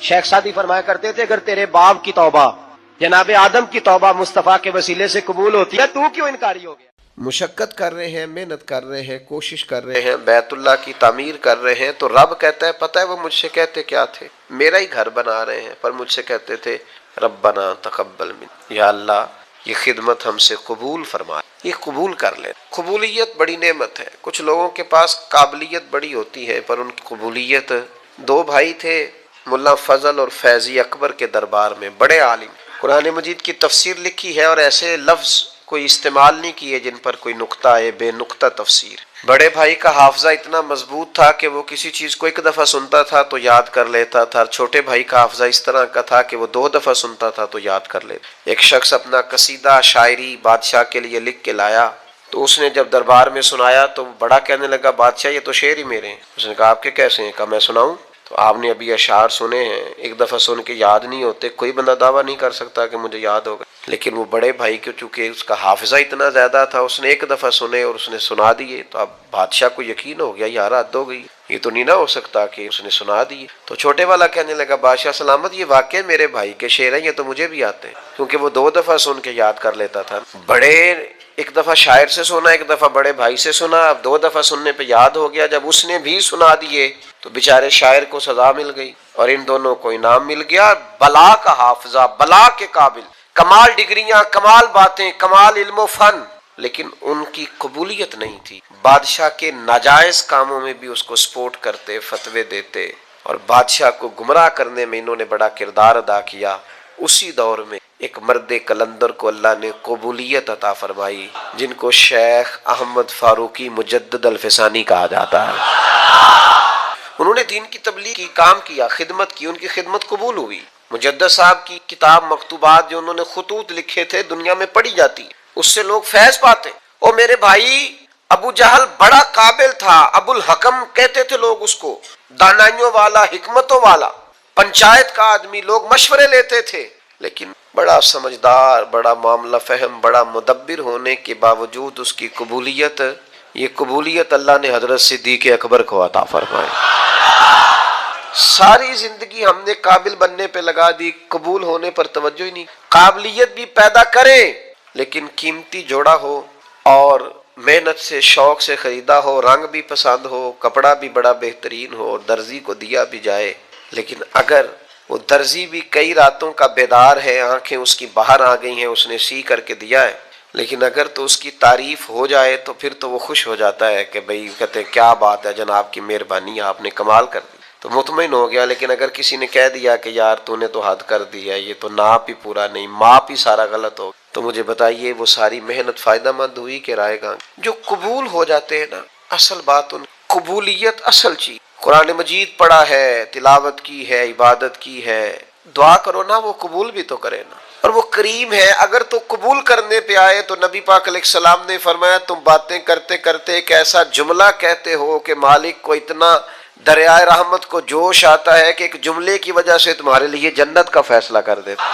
شیخ Saadi فرمایا کرتے تھے اگر تیرے باپ کی توبہ جناب آدم کی توبہ مصطفیٰ کے وسیلے سے قبول ہوتی ہے تو کیوں انکاری ہو گیا؟ مشقت کر رہے ہیں، محنت کر رہے ہیں، کوشش کر رہے ہیں، بیت اللہ کی تعمیر کر رہے ہیں، تو رب کہتا ہے پتہ ہے وہ مجھ سے کہتے کیا تھے؟ میرا ہی گھر بنا رہے ہیں، پر مجھ سے کہتے تھے ربنا تقبل من، یا اللہ یہ خدمت ہم سے قبول فرما، یہ قبول کر لیں۔ قبولیت بڑی نعمت ہے۔ کچھ لوگوں کے پاس قابلیت بڑی ہوتی ہے پر ان کی قبولیت، دو بھائی تھے ملا فضل اور فیضی اکبر کے دربار میں، بڑے عالم، قرآن مجید کی تفسیر لکھی ہے اور ایسے لفظ کوئی استعمال نہیں کیے جن پر کوئی نقطہ ہے، بے نقطہ تفسیر۔ بڑے بھائی کا حافظہ اتنا مضبوط تھا کہ وہ کسی چیز کو ایک دفعہ سنتا تھا تو یاد کر لیتا تھا، چھوٹے بھائی کا حافظہ اس طرح کا تھا کہ وہ 2 دفعہ سنتا تھا تو یاد کر لیتا۔ ایک شخص اپنا قصیدہ شاعری بادشاہ کے لیے لکھ کے لایا تو اس نے جب دربار میں سنایا تو بڑا کہنے لگا بادشاہ یہ تو شعر ہی میرے ہیں۔ اس نے کہا آپ کے کیسے ہیں؟ کہا میں سناؤں؟ تو آپ نے ابھی اشعار سنے ہیں، ایک دفعہ سن کے یاد نہیں ہوتے، کوئی بندہ دعویٰ نہیں کر سکتا کہ مجھے یاد ہوگا، لیکن وہ بڑے بھائی کو چونکہ اس کا حافظہ اتنا زیادہ تھا اس نے ایک دفعہ سنے اور اس نے سنا دیے، تو اب بادشاہ کو یقین ہو گیا یار حد ہو گئی، یہ تو نہیں نہ ہو سکتا کہ اس نے سنا دیے۔ تو چھوٹے والا کہنے لگا بادشاہ سلامت یہ واقعی میرے بھائی کے شعر ہیں، یہ تو مجھے بھی آتے ہیں، کیونکہ وہ 2 دفعہ سن کے یاد کر لیتا تھا۔ بڑے ایک دفعہ شاعر سے سنا، ایک دفعہ بڑے بھائی سے سنا، اب 2 دفعہ سننے پہ یاد ہو گیا، جب اس نے بھی سنا دیے تو بیچارے شاعر کو سزا مل گئی اور ان دونوں کو انعام مل گیا، بلا کا حافظہ، بلا کے قابل، کمال ڈگریاں، کمال باتیں، کمال علم و فن، لیکن ان کی قبولیت نہیں تھی۔ بادشاہ کے ناجائز کاموں میں بھی اس کو سپورٹ کرتے، فتوے دیتے، اور بادشاہ کو گمراہ کرنے میں انہوں نے بڑا کردار ادا کیا۔ اسی دور میں ایک مرد کلندر کو اللہ نے قبولیت عطا فرمائی جن کو شیخ احمد فاروقی مجدد الفسانی کہا جاتا ہے۔ انہوں نے دین کی تبلیغ کی، کام کیا، خدمت کی، ان کی خدمت قبول ہوئی۔ مجدد صاحب کی کتاب مکتوبات جو انہوں نے خطوط لکھے تھے دنیا میں پڑھی جاتی، اس سے لوگ فیض پاتے۔ اور میرے بھائی ابو جہل بڑا قابل تھا، ابو الحکم کہتے تھے لوگ اس کو، دانائیوں والا، حکمتوں والا، پنچایت کا آدمی، لوگ مشورے لیتے تھے، لیکن بڑا سمجھدار، بڑا معاملہ فہم، بڑا مدبر ہونے کے باوجود اس کی قبولیت، یہ قبولیت اللہ نے حضرت صدیق اکبر کو عطا فرمائی۔ ساری زندگی ہم نے قابل بننے پہ لگا دی، قبول ہونے پر توجہ ہی نہیں۔ قابلیت بھی پیدا کرے لیکن قیمتی جوڑا ہو اور محنت سے، شوق سے خریدا ہو، رنگ بھی پسند ہو، کپڑا بھی بڑا بہترین ہو اور درزی کو دیا بھی جائے، لیکن اگر وہ درزی بھی کئی راتوں کا بیدار ہے، آنکھیں اس کی باہر آ گئی ہیں، اس نے سی کر کے دیا ہے، لیکن اگر تو اس کی تعریف ہو جائے تو پھر تو وہ خوش ہو جاتا ہے کہ بھئی کہتے ہیں کیا بات ہے جناب کی مہربانی، آپ نے کمال کر دی، تو مطمئن ہو گیا۔ لیکن اگر کسی نے کہہ دیا کہ یار تو نے تو حد کر دی ہے، یہ تو ناپ ہی پورا نہیں، ماپ ہی سارا غلط ہو، تو مجھے بتائیے وہ ساری محنت فائدہ مند ہوئی کہ رائے گاں؟ جو قبول ہو جاتے ہیں نا، اصل بات ان قبولیت، اصل چیز، قرآن مجید پڑھا ہے، تلاوت کی ہے، عبادت کی ہے، دعا کرو نا وہ قبول بھی تو کرے نا، اور وہ کریم ہے۔ اگر تو قبول کرنے پہ آئے تو نبی پاک علیہ السلام نے فرمایا تم باتیں کرتے کرتے ایک ایسا جملہ کہتے ہو کہ مالک کو اتنا دریائے رحمت کو جوش آتا ہے کہ ایک جملے کی وجہ سے تمہارے لیے جنت کا فیصلہ کر دیتا۔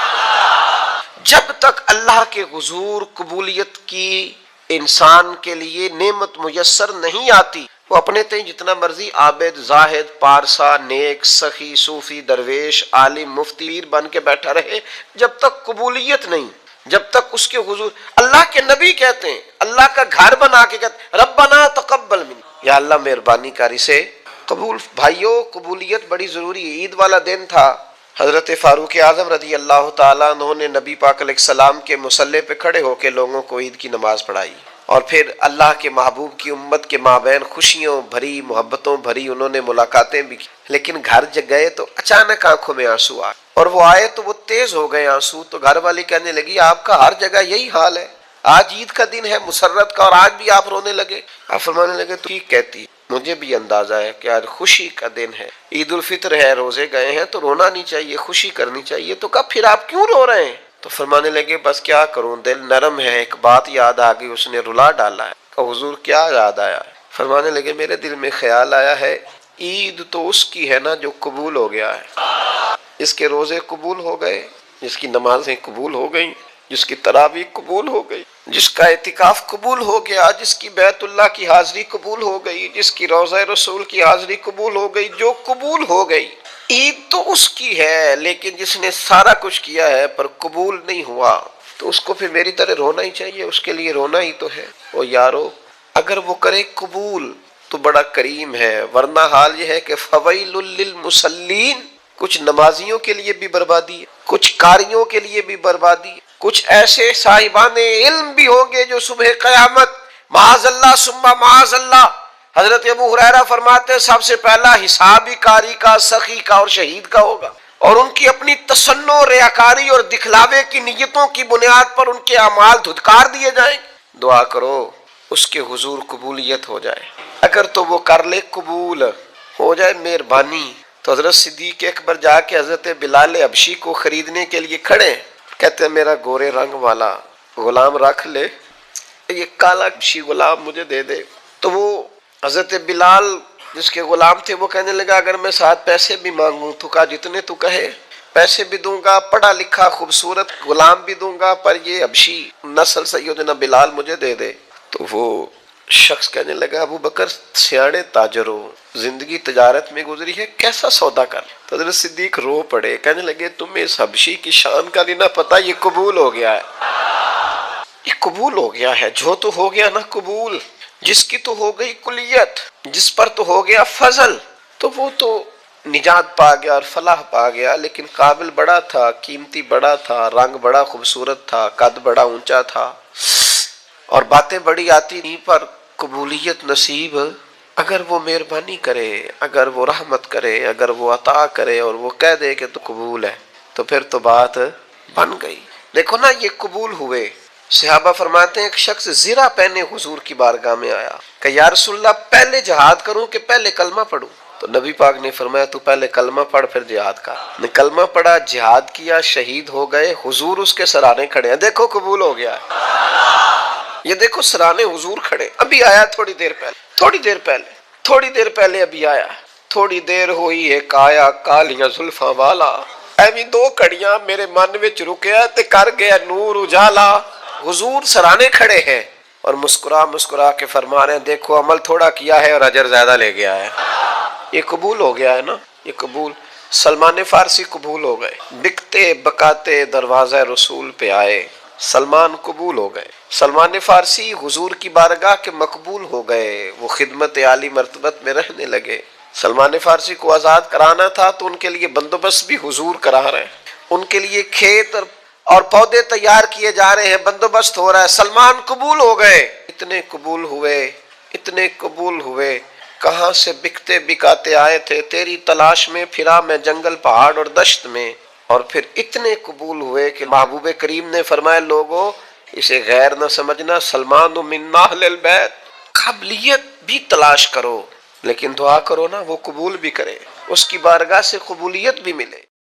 جب تک اللہ کے حضور قبولیت کی انسان کے لیے نعمت میسر نہیں آتی، وہ اپنے تئیں جتنا مرضی عابد، زاہد، پارسا، نیک، سخی، صوفی، درویش، عالم، مفتی، پیر بن کے بیٹھا رہے، جب تک قبولیت نہیں، جب تک اس کے حضور، اللہ کے نبی کہتے ہیں، اللہ کا گھر بنا کے کہتے ہیں ربنا تقبل منی، یا اللہ مہربانی کر اسے قبول۔ بھائیو قبولیت بڑی ضروری ہے۔ عید والا دن تھا، حضرت فاروق اعظم رضی اللہ تعالیٰ عنہ نے نبی پاک علیہ السلام کے مصلی پہ کھڑے ہو کے لوگوں کو عید کی نماز پڑھائی، اور پھر اللہ کے محبوب کی امت کے مابین خوشیوں بھری، محبتوں بھری انہوں نے ملاقاتیں بھی کی، لیکن گھر جب گئے تو اچانک آنکھوں میں آنسو آئے، اور وہ آئے تو وہ تیز ہو گئے آنسو، تو گھر والی کہنے لگی آپ کا ہر جگہ یہی حال ہے، آج عید کا دن ہے مسرت کا اور آج بھی آپ رونے لگے۔ آپ فرمانے لگے تو ٹھیک کہتی، مجھے بھی اندازہ ہے کہ آج خوشی کا دن ہے، عید الفطر ہے، روزے گئے ہیں تو رونا نہیں چاہیے، خوشی کرنی چاہیے، تو کب پھر آپ کیوں رو رہے ہیں؟ تو فرمانے لگے بس کیا کروں، دل نرم ہے، ایک بات یاد آ گئی، اس نے رلا ڈالا ہے۔ کہ حضور کیا یاد آیا؟ فرمانے لگے میرے دل میں خیال آیا ہے عید تو اس کی ہے نا جو قبول ہو گیا ہے، جس کے روزے قبول ہو گئے، جس کی نمازیں قبول ہو گئیں، جس کی تراویح قبول ہو گئی، جس کا اعتکاف قبول ہو گیا، جس کی بیت اللہ کی حاضری قبول ہو گئی، جس کی روضہ رسول کی حاضری قبول ہو گئی، جو قبول ہو گئی، عید تو اس کی ہے، لیکن جس نے سارا کچھ کیا ہے پر قبول نہیں ہوا تو اس کو پھر میری طرح رونا ہی چاہیے، اس کے لیے رونا ہی تو ہے۔ او یارو، اگر وہ کرے قبول تو بڑا کریم ہے، ورنہ حال یہ ہے کہ فویل للمصلین، کچھ نمازیوں کے لیے بھی بربادی ہے، کچھ قاریوں کے لیے بھی بربادی ہے، کچھ ایسے صاحبان علم بھی ہوں گے جو صبح قیامت معاذ اللہ ثم معاذ اللہ، حضرت ابو ہریرہ فرماتے ہیں سب سے پہلا حساب ہی قاری کا، سخی کا اور شہید کا ہوگا، اور ان کی اپنی تصنع، ریاکاری اور دکھلاوے کی نیتوں کی بنیاد پر ان کے اعمال دھتکار دیے جائیں۔ دعا کرو اس کے حضور قبولیت ہو جائے، اگر تو وہ کر لے قبول ہو جائے مہربانی تو حضرت صدیق اکبر جا کے حضرت بلال حبشی کو خریدنے کے لیے کھڑے، کہتے ہیں میرا گورے رنگ والا غلام رکھ لے، یہ کالا حبشی غلام مجھے دے دے۔ تو وہ حضرت بلال جس کے غلام تھے وہ کہنے لگا اگر میں ساتھ پیسے بھی مانگوں تو کہا جتنے تو کہے، پیسے بھی دوں گا، پڑھا لکھا خوبصورت غلام بھی دوں گا، پر یہ حبشی نسل سیدنا بلال مجھے دے دے۔ تو وہ شخص کہنے لگا ابو بکر سیاڑے تاجر ہو، زندگی تجارت میں گزری ہے، کیسا سودا کر۔ تو حضرت صدیق رو پڑے، کہنے لگے تمہیں اس حبشی کی شان کا نہیں نہ پتا، یہ قبول ہو گیا ہے، یہ قبول ہو گیا ہے، جو تو ہو گیا نا قبول، جس کی تو ہو گئی کلیت، جس پر تو ہو گیا فضل، تو وہ تو نجات پا گیا اور فلاح پا گیا۔ لیکن قابل بڑا تھا، قیمتی بڑا تھا، رنگ بڑا خوبصورت تھا، قد بڑا اونچا تھا، اور باتیں بڑی آتی نہیں، پر قبولیت نصیب اگر وہ مہربانی کرے، اگر وہ رحمت کرے، اگر وہ عطا کرے اور وہ کہہ دے کہ تو قبول ہے، تو پھر تو بات بن گئی۔ دیکھو نا یہ قبول ہوئے۔ صحابہ فرماتے ہیں ایک شخص زرہ پہنے حضور کی بارگاہ میں آیا کہ یا رسول اللہ پہلے جہاد کروں کہ پہلے کلمہ پڑھوں؟ تو نبی پاک نے فرمایا تو پہلے کلمہ پڑھ پھر جہاد کر۔ نے کلمہ پڑھا، جہاد کیا، شہید ہو گئے، حضور اس کے سرانے کھڑے ہیں، دیکھو قبول ہو گیا ہے۔ یہ دیکھو سرانے حضور کھڑے، ابھی آیا تھوڑی دیر پہلے ابھی آیا، تھوڑی دیر ہوئی ایک آیا کالیاں زلفاں والا، ایویں دو کڑیاں میرے من وچ رکیا تے کر گیا نور اجالا۔ حضور سرانے کھڑے ہیں اور مسکرا کے فرما رہے ہیں دیکھو عمل تھوڑا کیا ہے اور اجر زیادہ لے گیا ہے۔ یہ قبول ہو گیا ہے نا، یہ قبول۔ سلمان فارسی قبول ہو گئے، بکتے بکاتے دروازہ رسول پہ آئے، سلمان قبول ہو گئے۔ سلمان فارسی حضور کی بارگاہ کے مقبول ہو گئے، وہ خدمت عالی مرتبت میں رہنے لگے۔ سلمان فارسی کو آزاد کرانا تھا تو ان کے لیے بندوبست بھی حضور کرا رہے ہیں، ان کے لیے کھیت اور پودے تیار کیے جا رہے ہیں، بندوبست ہو رہا ہے۔ سلمان قبول ہو گئے، اتنے قبول ہوئے، کہاں سے بکتے بکاتے آئے تھے، تیری تلاش میں پھرا میں جنگل پہاڑ اور دشت میں، اور پھر اتنے قبول ہوئے کہ محبوب کریم نے فرمایا لوگوں اسے غیر نہ سمجھنا، سلمان من اہل البیت، قابلیت بھی تلاش کرو لیکن دعا کرو نا وہ قبول بھی کرے، اس کی بارگاہ سے قبولیت بھی ملے۔